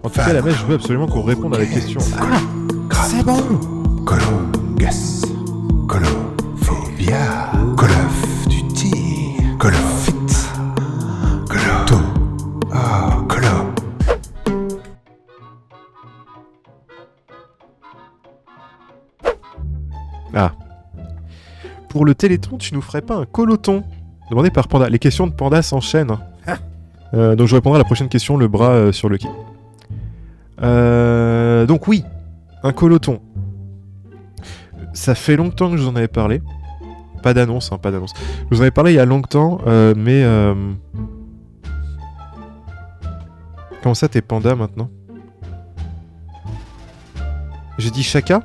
En tout cas, la messe, je veux absolument qu'on réponde à la question. Ah, c'est bon. Colongas, Colophobia, Call of Duty, Call of Fit, Colo, oh, Colo. Ah. Pour le Téléthon, tu nous ferais pas un coloton? Demandé par Panda. Les questions de Panda s'enchaînent. Donc je répondrai à la prochaine question, le bras sur le quai. Donc oui, un coloton. Ça fait longtemps que je vous en avais parlé. Pas d'annonce, pas d'annonce. Je vous en avais parlé il y a longtemps, mais... Comment ça, t'es Panda maintenant? J'ai dit Chaka?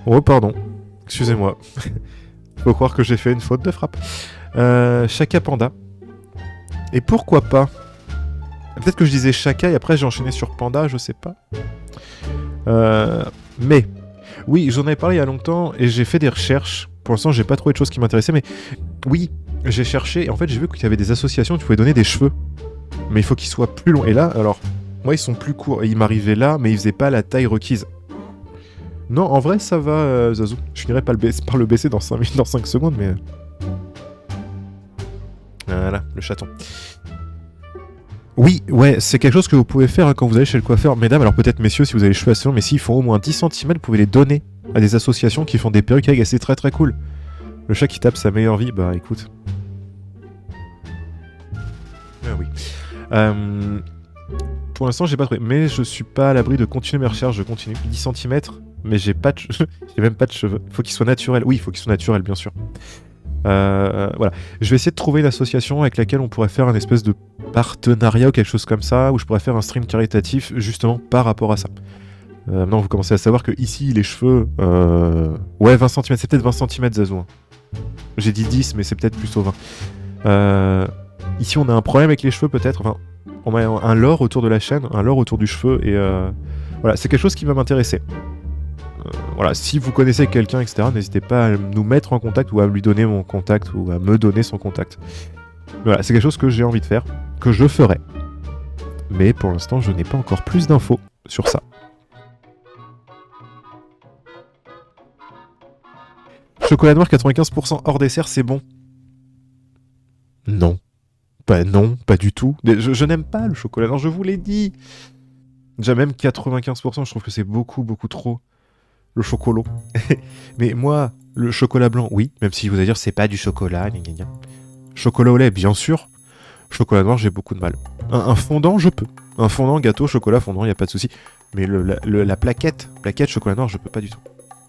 Oh, pardon. Excusez-moi. Faut croire que j'ai fait une faute de frappe. Chaka Panda. Et pourquoi pas? Peut-être que je disais Chaka et après j'ai enchaîné sur Panda, je sais pas. Mais... Oui, j'en avais parlé il y a longtemps et j'ai fait des recherches. Pour l'instant, j'ai pas trouvé de choses qui m'intéressaient, mais... Oui, j'ai cherché et en fait, j'ai vu qu'il y avait des associations où tu pouvais donner des cheveux. Mais il faut qu'ils soient plus longs. Et là, alors... Moi, ils sont plus courts. Et ils m'arrivaient là, mais ils faisaient pas la taille requise. Non, en vrai, ça va, Zazou. Je finirai par le baisser dans 5 minutes, dans 5 secondes, mais... Voilà, le chaton. Oui, ouais, c'est quelque chose que vous pouvez faire quand vous allez chez le coiffeur. Mesdames, alors peut-être messieurs, si vous avez les cheveux assez longs, mais s'ils font au moins 10 cm, vous pouvez les donner à des associations qui font des perruques avec, et c'est très très cool. Le chat qui tape sa meilleure vie, bah écoute. Ah oui. Pour l'instant, j'ai pas trouvé, mais je suis pas à l'abri de continuer mes recherches, je continue. 10 cm, mais j'ai pas de j'ai même pas de cheveux. Faut qu'ils soient naturels. Oui, il faut qu'ils soient naturels, bien sûr. Voilà. Je vais essayer de trouver une association avec laquelle on pourrait faire un espèce de partenariat ou quelque chose comme ça, où je pourrais faire un stream caritatif justement par rapport à ça. Maintenant, vous commencez à savoir que ici, les cheveux... Ouais, 20 cm, c'est peut-être 20 cm, Zazou. Hein. J'ai dit 10, mais c'est peut-être plutôt 20. Ici, on a un problème avec les cheveux, peut-être. Enfin, on a un lore autour de la chaîne, un lore autour du cheveu, et voilà, c'est quelque chose qui va m'intéresser. Voilà, si vous connaissez quelqu'un, etc., n'hésitez pas à nous mettre en contact ou à lui donner mon contact ou à me donner son contact. Voilà, c'est quelque chose que j'ai envie de faire, que je ferai. Mais pour l'instant, je n'ai pas encore plus d'infos sur ça. Chocolat noir 95% hors dessert, c'est bon? Non. Non, pas du tout. Je n'aime pas le chocolat noir, je vous l'ai dit. Déjà même 95%, je trouve que c'est beaucoup, beaucoup trop. Le chocolat. Mais moi, le chocolat blanc, oui, même si vous allez dire c'est pas du chocolat, gna gna gna. Chocolat au lait, bien sûr. Chocolat noir, j'ai beaucoup de mal. Un fondant, je peux. Un fondant, gâteau, chocolat, fondant, y a pas de souci. Mais la plaquette chocolat noir, je peux pas du tout.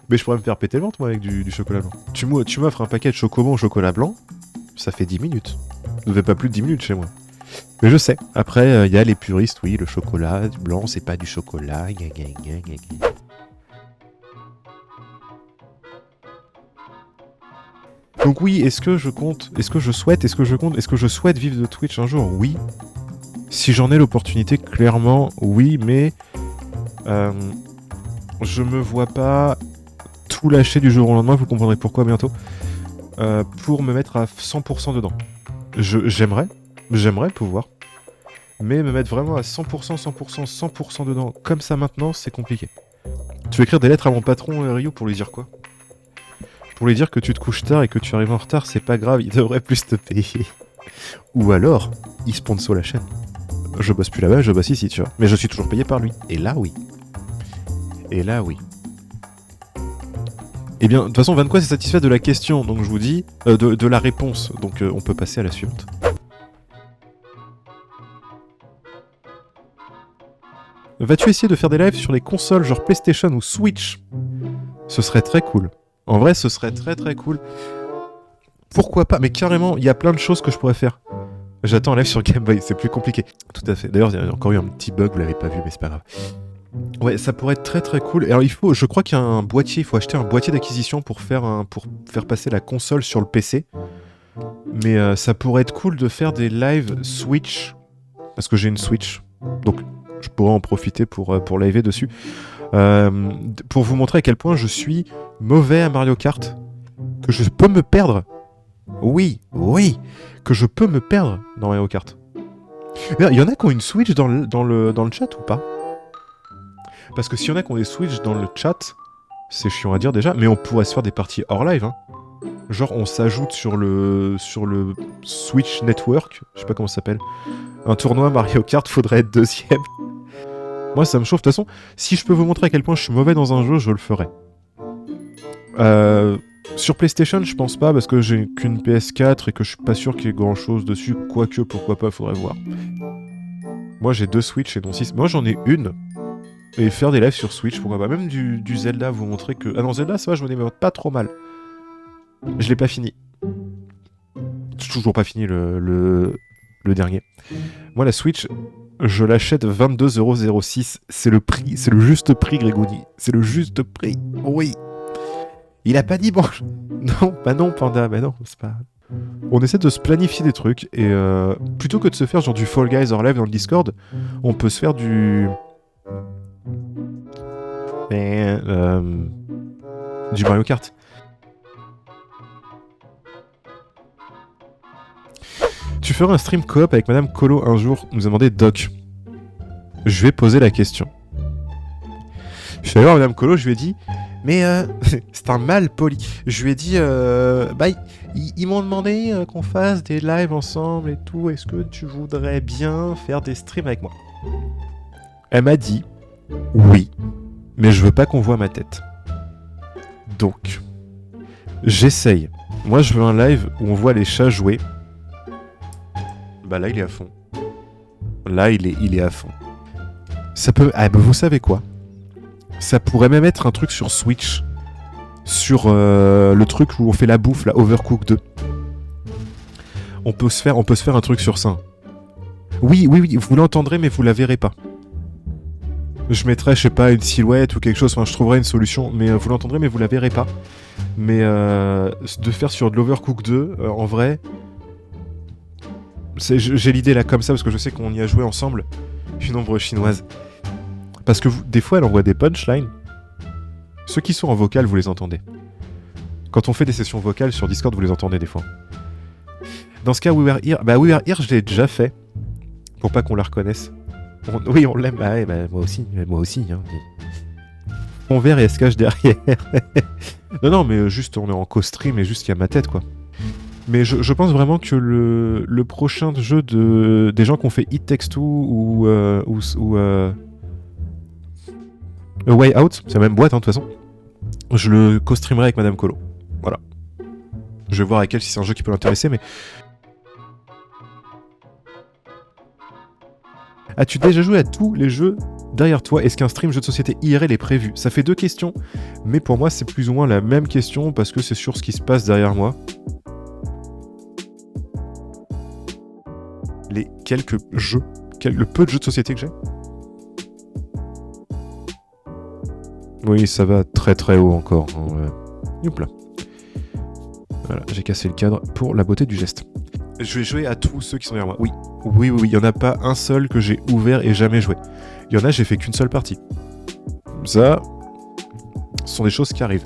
Mais je pourrais me faire péter le ventre, moi, avec du chocolat blanc. Tu m'offres un paquet de chocobon au chocolat blanc, ça fait 10 minutes. Ça ne fait pas plus de 10 minutes chez moi. Mais je sais. Après, y a les puristes, oui, le chocolat blanc, c'est pas du chocolat, gna gna gna gna gna. Donc oui, est-ce que je souhaite vivre de Twitch un jour? Oui. Si j'en ai l'opportunité, clairement, oui, mais je me vois pas tout lâcher du jour au lendemain, vous comprendrez pourquoi bientôt, pour me mettre à 100% dedans. J'aimerais pouvoir, mais me mettre vraiment à 100%, 100%, 100% dedans, comme ça maintenant, c'est compliqué. Tu veux écrire des lettres à mon patron, Rio, pour lui dire quoi? Pour lui dire que tu te couches tard et que tu arrives en retard, c'est pas grave, il devrait plus te payer. Ou alors, il sponsor la chaîne. Je bosse plus là-bas, je bosse ici, tu vois. Mais je suis toujours payé par lui. Et là, oui. Et là, oui. Eh bien, de toute façon, Vanquo est satisfait de la question, donc je vous dis... de la réponse, donc on peut passer à la suivante. Vas-tu essayer de faire des lives sur les consoles genre PlayStation ou Switch? Ce serait très cool. En vrai, ce serait très très cool. Pourquoi pas? Mais carrément, il y a plein de choses que je pourrais faire. J'attends un live sur Game Boy, c'est plus compliqué. Tout à fait. D'ailleurs, il y a encore eu un petit bug, vous l'avez pas vu, mais c'est pas grave. Ouais, ça pourrait être très très cool. Alors je crois qu'il y a un boîtier, il faut acheter un boîtier d'acquisition pour faire passer la console sur le PC. Mais ça pourrait être cool de faire des lives Switch, parce que j'ai une Switch, donc je pourrais en profiter pour liver dessus. Pour vous montrer à quel point je suis mauvais à Mario Kart, que je peux me perdre. Oui, que je peux me perdre dans Mario Kart. Il y en a qui ont une Switch dans le chat ou pas? Parce que s'il y en a qui ont des Switch dans le chat, c'est chiant à dire déjà, mais on pourrait se faire des parties hors live. Hein. Genre on s'ajoute sur le Switch Network, je sais pas comment ça s'appelle. Un tournoi Mario Kart, faudrait être deuxième. Moi ça me chauffe, de toute façon, si je peux vous montrer à quel point je suis mauvais dans un jeu, je le ferai. Sur PlayStation, je pense pas parce que j'ai qu'une PS4 et que je suis pas sûr qu'il y ait grand chose dessus, quoique pourquoi pas, faudrait voir. Moi j'ai 2 Switch et non 6. Moi j'en ai une. Et faire des lives sur Switch, pourquoi pas. Même du Zelda, vous montrer que... Ah non, Zelda, ça va, je me démerde pas trop mal. Je l'ai pas fini. J'ai toujours pas fini le dernier. Moi, la Switch, je l'achète 22,06€. C'est le prix, c'est le juste prix, Grégory. C'est le juste prix. Oui. Il a pas dit bon. Non, bah non, Panda, bah non, c'est pas... On essaie de se planifier des trucs et plutôt que de se faire genre du Fall Guys hors live dans le Discord, on peut se faire du Mario Kart. Tu feras un stream coop avec Madame Colo un jour, nous a demandé Doc. Je vais poser la question. Je suis allé voir Madame Colo, je lui ai dit, mais c'est un mal poli. Je lui ai dit, ils m'ont demandé qu'on fasse des lives ensemble et tout, est-ce que tu voudrais bien faire des streams avec moi? Elle m'a dit, oui, mais je veux pas qu'on voit ma tête. Donc, j'essaye. Moi, je veux un live où on voit les chats jouer. Bah là, il est à fond. Là, il est à fond. Ça peut... Ah bah vous savez quoi? Ça pourrait même être un truc sur Switch. Sur le truc où on fait la bouffe, la Overcooked 2. On peut se faire un truc sur ça. Oui, vous l'entendrez, mais vous la verrez pas. Je mettrai, je sais pas, une silhouette ou quelque chose, enfin je trouverai une solution, mais vous l'entendrez, mais vous la verrez pas. Mais de faire sur de l'Overcooked 2, en vrai... J'ai l'idée là comme ça, parce que je sais qu'on y a joué ensemble, une ombre chinoise. Parce que des fois, elle envoie des punchlines. Ceux qui sont en vocal, vous les entendez. Quand on fait des sessions vocales sur Discord, vous les entendez des fois. Dans ce cas, We Were Here, We Were Here, je l'ai déjà fait. Pour pas qu'on la reconnaisse. Oui, on l'aime. Ah ouais, moi aussi. Hein. Mon verre et elle se cache derrière. non, mais juste, on est en co-stream et juste qu'il y a ma tête, quoi. Mais je pense vraiment que le prochain jeu des gens qui ont fait It Takes Two ou A Way Out, c'est la même boîte, hein, de toute façon, je le co-streamerai avec Madame Colo. Voilà. Je vais voir avec elle si c'est un jeu qui peut l'intéresser, mais... As-tu déjà joué à tous les jeux derrière toi? Est-ce qu'un stream jeu de société IRL est prévu? Ça fait 2 questions, mais pour moi c'est plus ou moins la même question parce que c'est sur ce qui se passe derrière moi. Les quelques jeux, le peu de jeux de société que j'ai. Oui, ça va très très haut encore. Youp là. Voilà, j'ai cassé le cadre pour la beauté du geste. Je vais jouer à tous ceux qui sont derrière moi. Oui, il y en a pas un seul que j'ai ouvert et jamais joué. Il y en a, j'ai fait qu'une seule partie. Ça, ce sont des choses qui arrivent.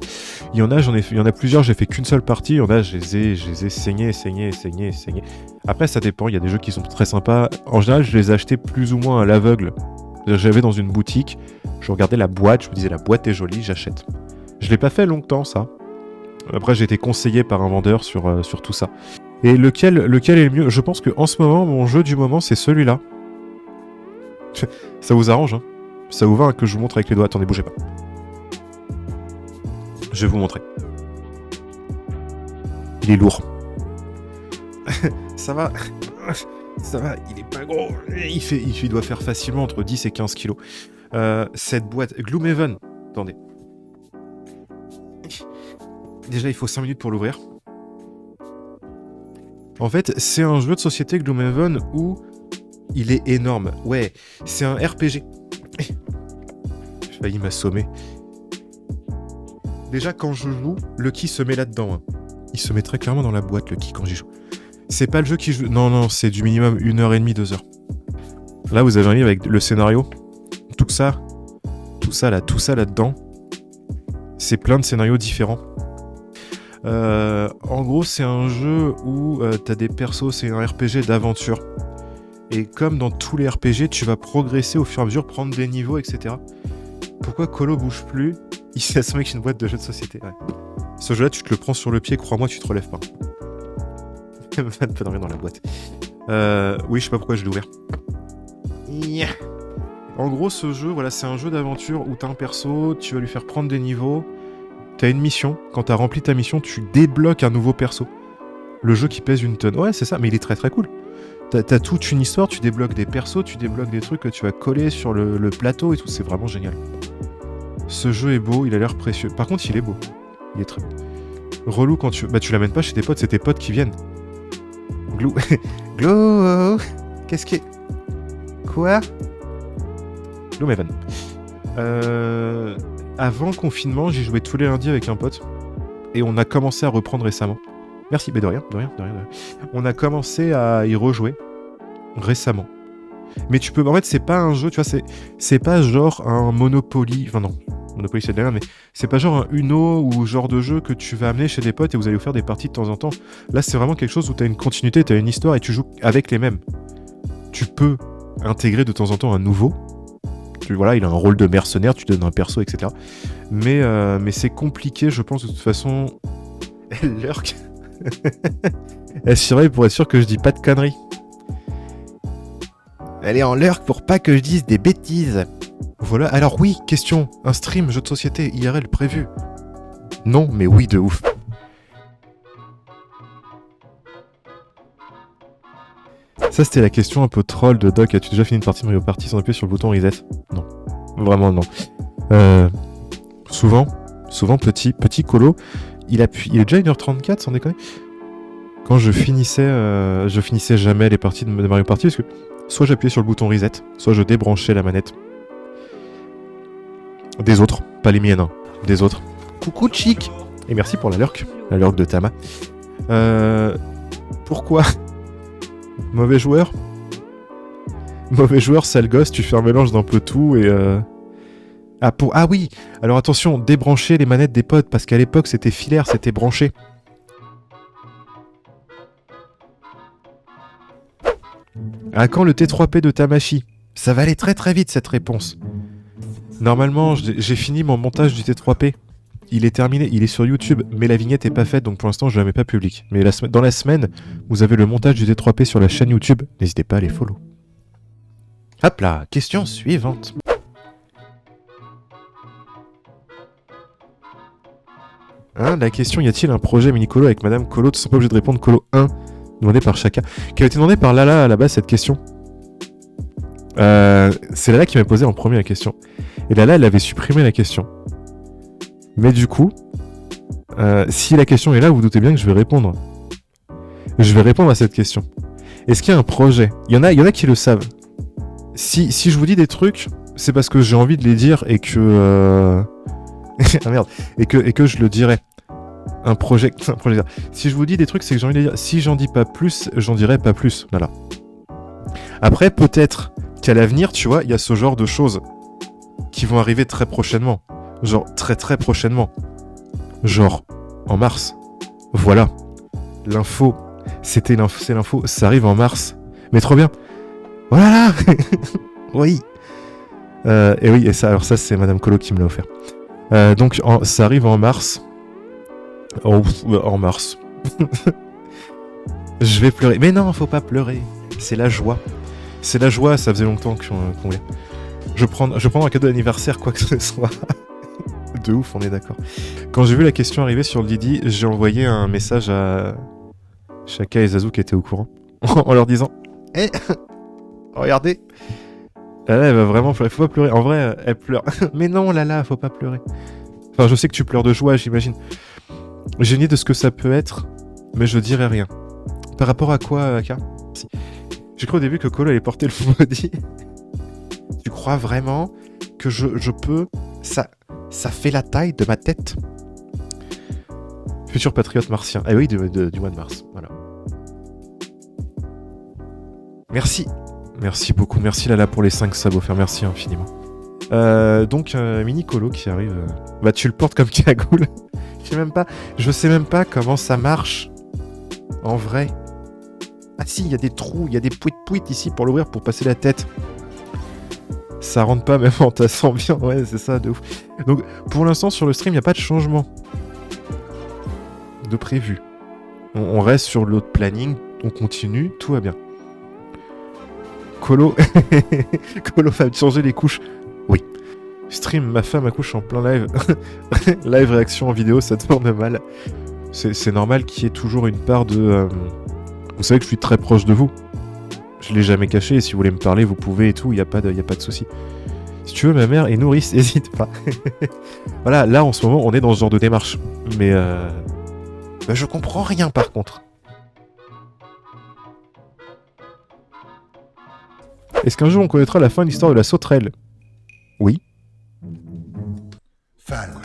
Il y en a plusieurs, j'ai fait qu'une seule partie. Il y en a, je les ai saignés. Après, ça dépend. Il y a des jeux qui sont très sympas. En général, je les ai achetés plus ou moins à l'aveugle. J'avais dans une boutique, je regardais la boîte, je me disais la boîte est jolie, j'achète. Je l'ai pas fait longtemps, ça. Après, j'ai été conseillé par un vendeur sur tout ça. Et lequel est le mieux? Je pense que en ce moment, mon jeu du moment, c'est celui-là. Ça vous arrange, hein? Ça vous va hein, que je vous montre avec les doigts? Attendez, bougez pas. Je vais vous montrer. Il est lourd. Ça va, il est pas gros. Il doit faire facilement entre 10 et 15 kilos. Cette boîte, Gloomhaven. Attendez. Déjà, il faut 5 minutes pour l'ouvrir. En fait, c'est un jeu de société Gloomhaven où il est énorme. Ouais, c'est un RPG. J'ai failli m'assommer. Déjà, quand je joue, Lucky se met là-dedans. Hein. Il se met très clairement dans la boîte, Lucky, quand j'y joue. C'est pas le jeu qui joue... Non, c'est du minimum 1h30, 2h. Là, vous avez un livre avec le scénario. Tout ça là-dedans. C'est plein de scénarios différents. En gros, c'est un jeu où t'as des persos, c'est un RPG d'aventure. Et comme dans tous les RPG, tu vas progresser au fur et à mesure, prendre des niveaux, etc. Pourquoi Colo bouge plus? Il s'est assommé avec une boîte de jeux de société. Ouais. Ce jeu-là, tu te le prends sur le pied, crois-moi, tu te relèves pas. Van peut dormir dans la boîte. Oui, je sais pas pourquoi je l'ai ouvert. En gros, ce jeu, voilà, c'est un jeu d'aventure où t'as un perso, tu vas lui faire prendre des niveaux, t'as une mission. Quand t'as rempli ta mission, tu débloques un nouveau perso. Le jeu qui pèse une tonne. Ouais, c'est ça, mais il est très très cool. T'as toute une histoire, tu débloques des persos, tu débloques des trucs que tu vas coller sur le plateau et tout, c'est vraiment génial. Ce jeu est beau, il a l'air précieux. Par contre, il est beau. Il est très beau. Relou quand tu l'amènes pas chez tes potes, c'est tes potes qui viennent. Glou... Glou... Qu'est-ce qui est... Quoi? Gloomhaven. Avant confinement, j'y jouais tous les lundis avec un pote. Et on a commencé à reprendre récemment. Merci, mais de rien. On a commencé à y rejouer récemment. Mais tu peux... En fait, c'est pas un jeu, tu vois, c'est pas genre un Monopoly... Enfin non, Monopoly c'est de la merde, mais c'est pas genre un Uno ou genre de jeu que tu vas amener chez des potes et vous allez vous faire des parties de temps en temps. Là, c'est vraiment quelque chose où t'as une continuité, t'as une histoire et tu joues avec les mêmes. Tu peux intégrer de temps en temps un nouveau. Voilà, il a un rôle de mercenaire, tu donnes un perso, etc. Mais c'est compliqué, je pense, de toute façon... Elle lurk. Elle surveille pour être sûr que je dis pas de conneries. Elle est en lurk pour pas que je dise des bêtises. Voilà, alors oui, question. Un stream, jeu de société, IRL prévu? Non, mais oui, de ouf. Ça, c'était la question un peu troll de Doc. As-tu déjà fini une partie de Mario Party sans appuyer sur le bouton reset? Non. Vraiment, non. Souvent, petit colo, il est déjà 1h34, sans déconner. Quand je finissais jamais les parties de Mario Party, parce que soit j'appuyais sur le bouton reset, soit je débranchais la manette. Des autres, pas les miennes, hein. Des autres. Coucou Chic. Et merci pour la lurk de Tama. Pourquoi? Mauvais joueur, sale gosse, tu fais un mélange d'un peu tout et... Ah oui. Alors attention, débrancher les manettes des potes, parce qu'à l'époque c'était filaire, c'était branché. À quand le T3P de Tamashi? Ça va aller très très vite cette réponse. Normalement, j'ai fini mon montage du T3P. Il est terminé, il est sur YouTube, mais la vignette est pas faite, donc pour l'instant je la mets pas publique. Mais dans la semaine, vous avez le montage du T3P sur la chaîne YouTube. N'hésitez pas à les follow. Hop là, question suivante. La question, y a-t-il un projet mini-colo avec Madame Colo? Tu ne sont pas obligé de répondre colo 1, demandé par chacun. Qui a été demandé par Lala à la base cette question. C'est Lala qui m'a posé en premier la question. Et Lala, elle avait supprimé la question. Mais du coup, si la question est là, vous vous doutez bien que je vais répondre. Je vais répondre à cette question. Est-ce qu'il y a un projet? Il y en a qui le savent. Si je vous dis des trucs, c'est parce que j'ai envie de les dire et que... ah merde. Et que je le dirai. Un projet... Si je vous dis des trucs, c'est que j'ai envie de les dire. Si j'en dis pas plus, j'en dirai pas plus. Voilà. Après, peut-être qu'à l'avenir, tu vois, il y a ce genre de choses qui vont arriver très prochainement. Genre, très très prochainement. Genre, en mars. Voilà. L'info. C'est l'info. Ça arrive en mars. Mais trop bien. Voilà. Oui. Et oui, et ça, alors ça, c'est Madame Colo qui me l'a offert. Donc, ça arrive en mars. En mars. Je vais pleurer. Mais non, faut pas pleurer. C'est la joie. C'est la joie, ça faisait longtemps qu'on voulait. Je prends un cadeau d'anniversaire, quoi que ce soit. De ouf, on est d'accord. Quand j'ai vu la question arriver sur le Didi, j'ai envoyé un message à Shaka et Zazu qui étaient au courant. En leur disant regardez. Lala, elle va vraiment pleurer. Faut pas pleurer. En vrai, elle pleure. Mais non, Lala, faut pas pleurer. Enfin, je sais que tu pleures de joie, j'imagine. J'ai une idée de ce que ça peut être, mais je dirai rien. Par rapport à quoi, Aka? Si. J'ai cru au début que Colo allait porter le maudit. Tu crois vraiment que je peux... Ça fait la taille de ma tête? Futur patriote martien. Ah oui, du mois de mars. Voilà. Merci. Merci beaucoup. Merci Lala pour les 5 subs offerts. Merci infiniment. Donc, mini Colo qui arrive. Bah, tu le portes comme cagoule. Je sais même pas comment ça marche. En vrai. Ah si, il y a des trous, il y a des pouit ici pour l'ouvrir, pour passer la tête. Ça rentre pas même en tassant bien, ouais, c'est ça, de ouf. Donc, pour l'instant, sur le stream, il n'y a pas de changement de prévu. On reste sur l'autre planning, on continue, tout va bien. Colo, Colo va changer les couches. Oui. Stream, ma femme accouche en plein live. Live réaction en vidéo, ça tourne mal. C'est normal qu'il y ait toujours une part de... Vous savez que je suis très proche de vous. Je l'ai jamais caché, et si vous voulez me parler, vous pouvez et tout, il n'y a pas de souci. Si tu veux, ma mère est nourrice, hésite pas. Voilà, là en ce moment, on est dans ce genre de démarche. Mais bah, je comprends rien par contre. Est-ce qu'un jour on connaîtra la fin de l'histoire de la sauterelle? Oui. Fan.